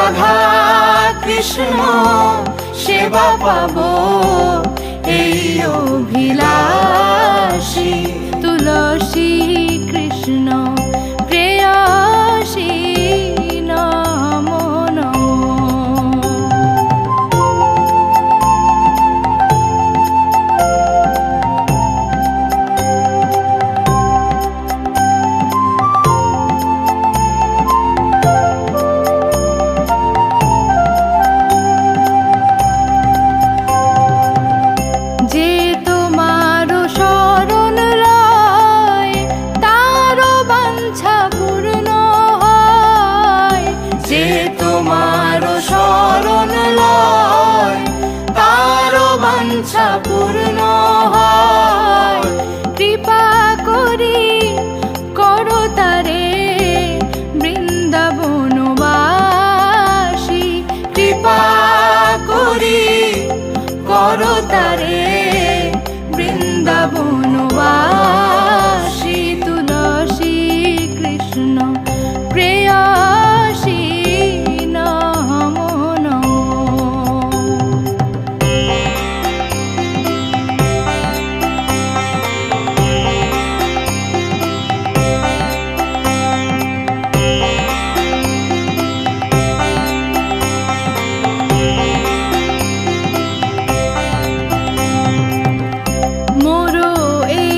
রাধা কৃষ্ণ সেবা পাবো এই অভিলাষী। তুলসী কৃষ্ণ প্রেয়সী নমো নমো। যে তোমার শরণ লয় তার বাঞ্ছা পূর্ণ হয়। যে তোমার শরণ লয় তার বাঞ্ছা পূর্ণ হয়। কৃপা করি করো তারে বৃন্দাবনবাসী। কৃপা করি করো তারে বৃন্দাবনবাসী। তুলসী কৃষ্ণ প্রেয়সী নমো নমো। মোরো এই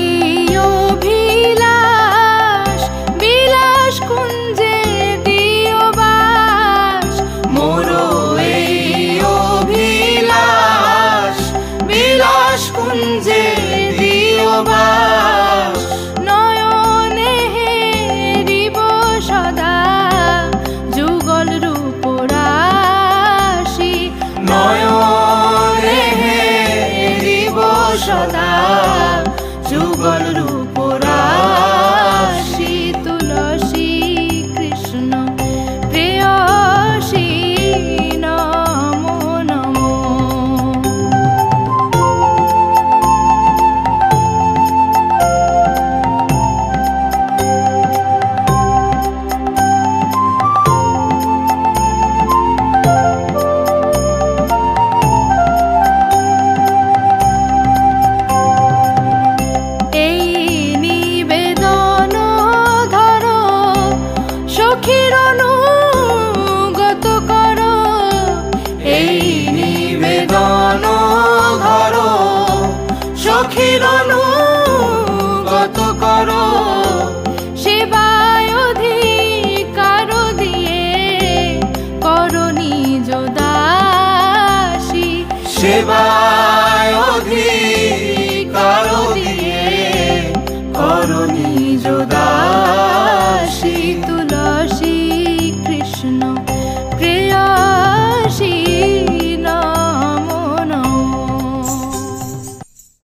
অভিলাষ বিলাস কুঞ্জে দিও বাস। মোরো এই অভিলাষ বিলাস কুঞ্জে দিও বাস। নয়নে হেরিব সদা যুগল রূপ রাশি। নয়নে হেরিব সদা যুগল রূপ রাশি। তুলসী কৃষ্ণ প্রেয়সী নমো নমো। এই নিবেদন ধরো সখীর অনুগত করো। এই নিবেদন ধরো সখীর অনুগত করো। সেবায় অধিকার দিয়ে করো নিজ দাসী। সেবা